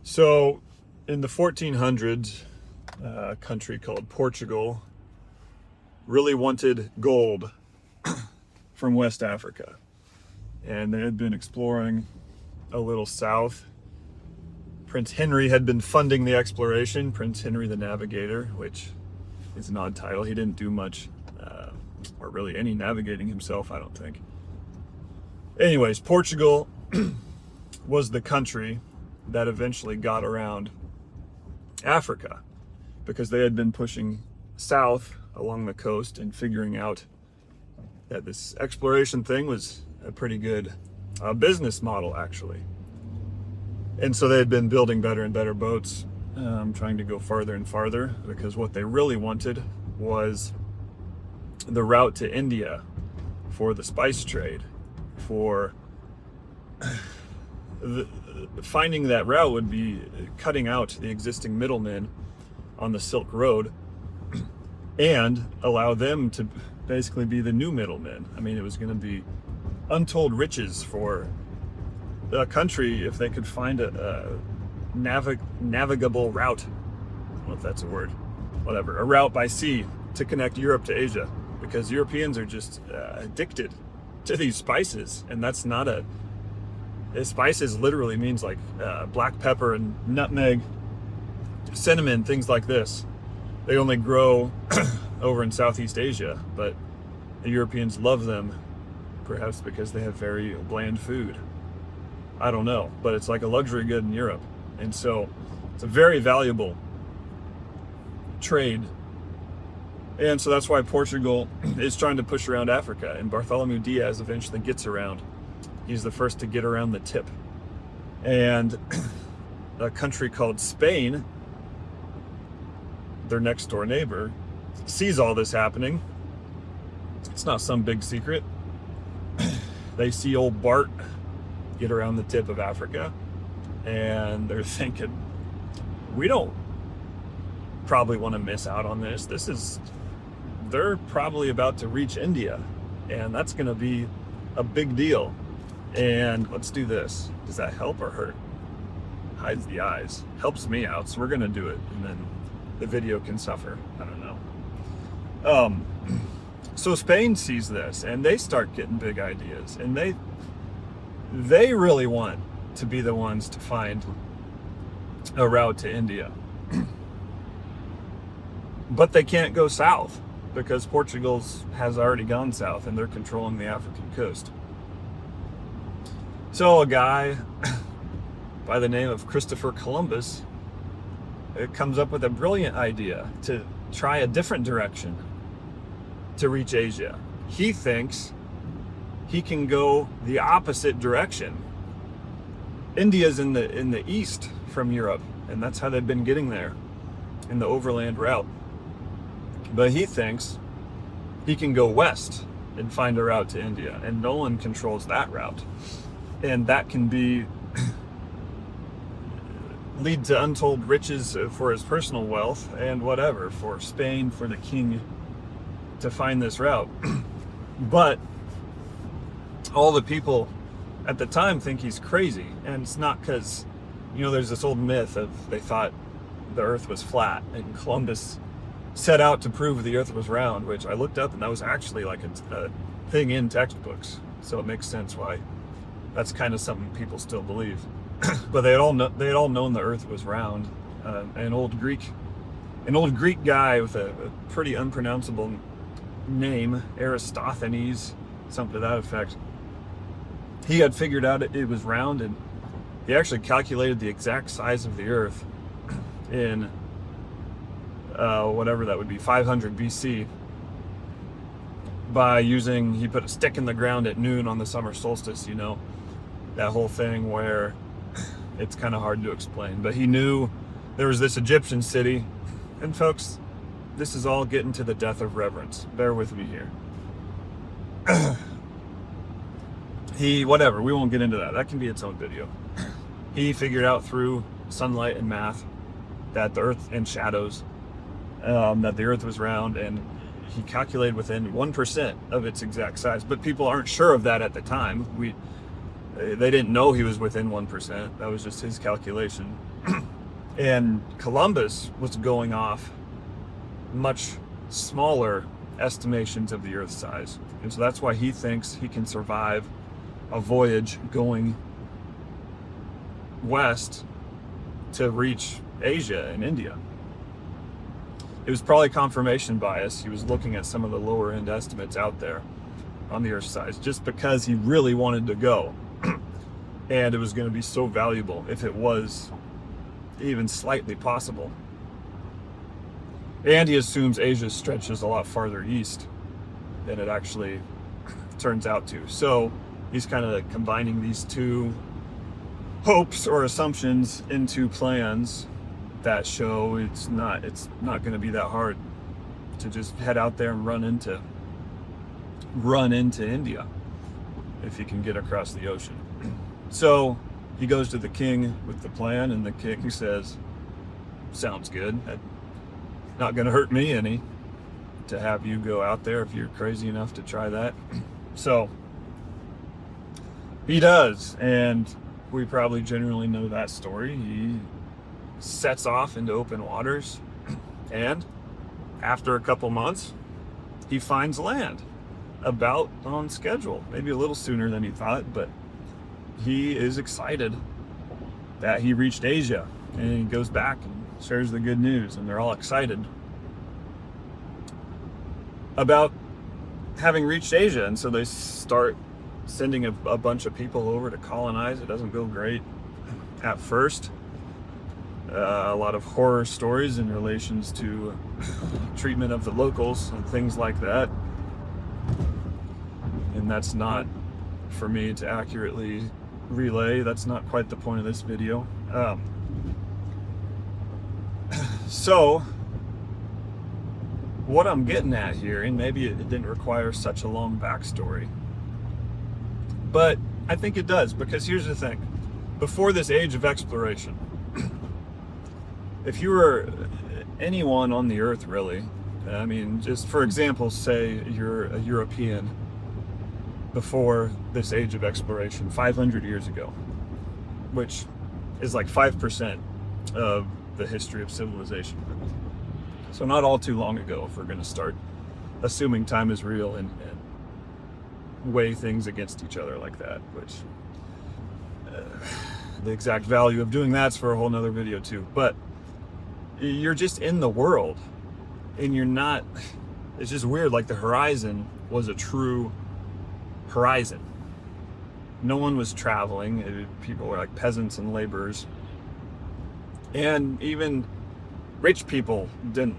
So, in the 1400s, a country called Portugal really wanted gold from West Africa. And they had been exploring a little south. Prince Henry had been funding the exploration, Prince Henry the Navigator, which is an odd title. He didn't do much, or really any navigating himself, I don't think. Anyways, Portugal was the country that eventually got around Africa because they had been pushing south along the coast and figuring out that this exploration thing was a pretty good business model, actually. And so they had been building better and better boats, trying to go farther and farther, because what they really wanted was the route to India for the spice trade. Finding that route would be cutting out the existing middlemen on the Silk Road and allow them to basically be the new middlemen. I mean, it was going to be untold riches for a country if they could find a navigable route. I don't know if that's a word. Whatever. A route by sea to connect Europe to Asia, because Europeans are just addicted to these spices, and that's not a... Spices literally means like black pepper and nutmeg, cinnamon, things like this. They only grow over in Southeast Asia, but the Europeans love them, perhaps because they have very bland food. I don't know, but it's like a luxury good in Europe. And so it's a very valuable trade. And so that's why Portugal is trying to push around Africa, and Bartholomew Diaz eventually gets around. He's the first to get around the tip. And a country called Spain, their next door neighbor, sees all this happening. It's not some big secret. They see old Bart get around the tip of Africa, and they're thinking, we don't probably want to miss out on this. They're probably about to reach India, and that's going to be a big deal. And let's do this. Does that help or hurt? Hides the eyes. Helps me out, so we're going to do it, and then the video can suffer. I don't know. So Spain sees this, and they start getting big ideas, and they really want to be the ones to find a route to India. But they can't go south because Portugal has already gone south, and they're controlling the African coast. So a guy by the name of Christopher Columbus comes up with a brilliant idea to try a different direction to reach Asia. He thinks he can go the opposite direction. India's in the east from Europe, and that's how they've been getting there, in the overland route. But he thinks he can go west and find a route to India, and no one controls that route. And that can lead to untold riches for his personal wealth and whatever, for Spain, for the king to find this route. But all the people at the time think he's crazy, and it's not because, there's this old myth of they thought the earth was flat, and Columbus set out to prove the earth was round, which I looked up, and that was actually like a thing in textbooks. So it makes sense why that's kind of something people still believe. But they had all known the earth was round. An old Greek guy with a pretty unpronounceable name, Aristophanes, something to that effect. He had figured out it was round, and he actually calculated the exact size of the earth in whatever that would be, 500 BC, by he put a stick in the ground at noon on the summer solstice, that whole thing where it's kind of hard to explain. But he knew there was this Egyptian city, and folks, this is all getting to the death of reverence. Bear with me here. We won't get into that. That can be its own video. He figured out through sunlight and math that the earth and shadows, that the earth was round, and he calculated within 1% of its exact size. But people aren't sure of that at the time. They didn't know he was within 1%. That was just his calculation. And Columbus was going off much smaller estimations of the Earth's size. And so that's why he thinks he can survive a voyage going west to reach Asia and India. It was probably confirmation bias. He was looking at some of the lower end estimates out there on the Earth's size just because he really wanted to go. And it was going to be so valuable if it was even slightly possible. And he assumes Asia stretches a lot farther east than it actually turns out to. So he's kind of combining these two hopes or assumptions into plans that show it's not going to be that hard to just head out there and run into India if you can get across the ocean. So he goes to the king with the plan, and the king says, sounds good. That's not going to hurt me any to have you go out there if you're crazy enough to try that. So he does, and we probably generally know that story. He sets off into open waters, and after a couple months, he finds land about on schedule, maybe a little sooner than he thought, but he is excited that he reached Asia, and he goes back and shares the good news, and they're all excited about having reached Asia. And so they start sending a bunch of people over to colonize. It doesn't go great at first. A lot of horror stories in relations to treatment of the locals and things like that. And that's not for me to accurately relay. That's not quite the point of this video. So what I'm getting at here, and maybe it didn't require such a long backstory, but I think it does, because here's the thing. Before this age of exploration, if you were anyone on the earth, really, I mean, just for example, say you're a European before this age of exploration 500 years ago, which is like 5% of the history of civilization. So not all too long ago, if we're going to start assuming time is real and weigh things against each other like that, which the exact value of doing that's for a whole nother video too. But you're just in the world, and you're not, it's just weird. Like the horizon was a true horizon. No one was traveling. People were like peasants and laborers. And even rich people didn't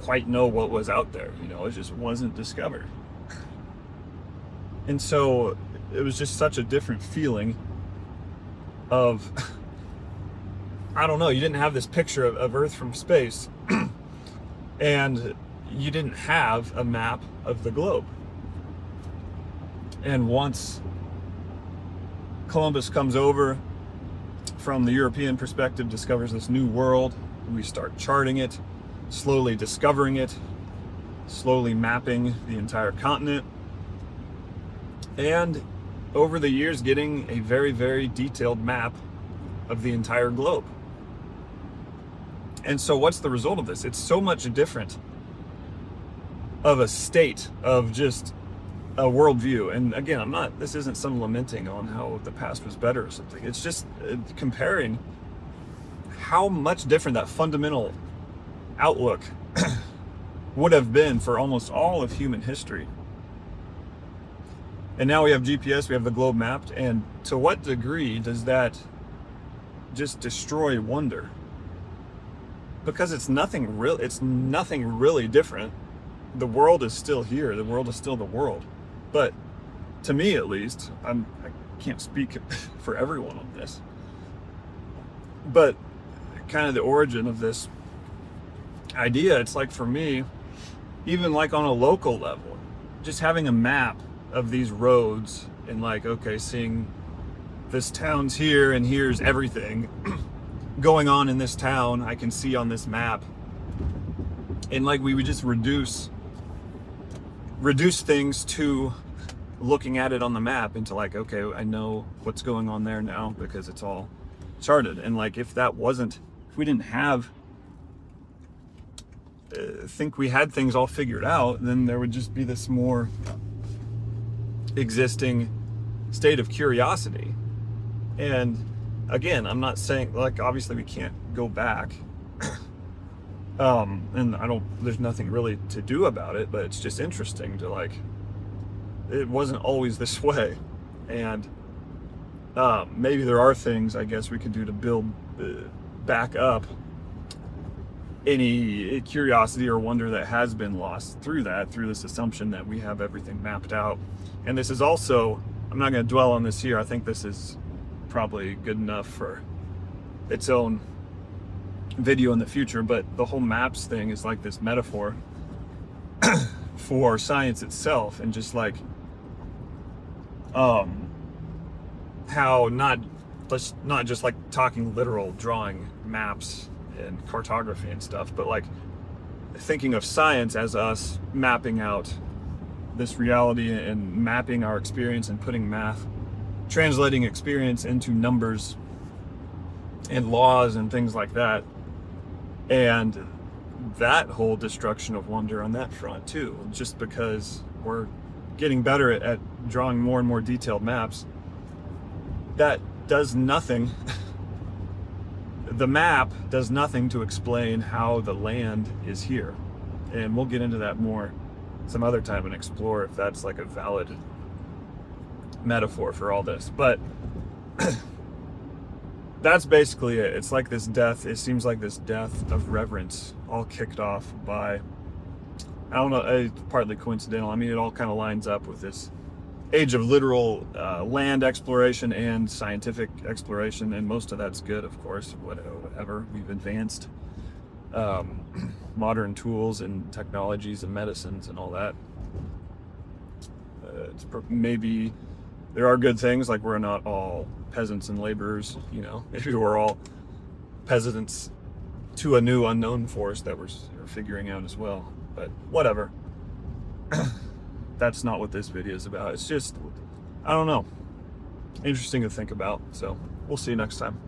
quite know what was out there. You know, it just wasn't discovered. And so it was just such a different feeling of, I don't know, you didn't have this picture of Earth from space, and you didn't have a map of the globe. And once Columbus comes over from the European perspective, discovers this new world, we start charting it, slowly discovering it, slowly mapping the entire continent, and over the years getting a very, very detailed map of the entire globe. And so what's the result of this? It's so much different of a state of just a worldview. And again, this isn't some lamenting on how the past was better or something. It's just comparing how much different that fundamental outlook would have been for almost all of human history. And now we have GPS, we have the globe mapped, and to what degree does that just destroy wonder? Because it's nothing really different. The world is still here. The world is still the world. But to me, at least, I can't speak for everyone on this, but kind of the origin of this idea, it's like for me, even like on a local level, just having a map of these roads and like, okay, seeing this town's here and here's everything going on in this town, I can see on this map. And like we would just reduce things to looking at it on the map into like, okay, I know what's going on there now because it's all charted. And like, if we didn't have think we had things all figured out, then there would just be this more existing state of curiosity. And again, I'm not saying, like, obviously we can't go back, and there's nothing really to do about it, but it's just interesting to, like, it wasn't always this way. And maybe there are things, I guess, we could do to build back up any curiosity or wonder that has been lost through this assumption that we have everything mapped out. And this is also, I'm not going to dwell on this here, I think this is probably good enough for its own video in the future, but the whole maps thing is like this metaphor for science itself, and just like how not just like talking literal drawing maps and cartography and stuff, but like thinking of science as us mapping out this reality and mapping our experience and putting math, translating experience into numbers and laws and things like that. And that whole destruction of wonder on that front too, just because we're getting better at drawing more and more detailed maps, that does nothing. The map does nothing to explain how the land is here. And we'll get into that more some other time and explore if that's like a valid metaphor for all this. But that's basically it. It's like this death, it seems like this death of reverence, all kicked off by, I don't know, it's partly coincidental. I mean, it all kind of lines up with this age of literal land exploration and scientific exploration, and most of that's good, of course. Whatever, we've advanced modern tools and technologies and medicines and all that. Maybe there are good things, like we're not all peasants and laborers, you know. Maybe we're all peasants to a new unknown force that we're figuring out as well. But whatever. That's not what this video is about. It's just, I don't know, interesting to think about. So we'll see you next time.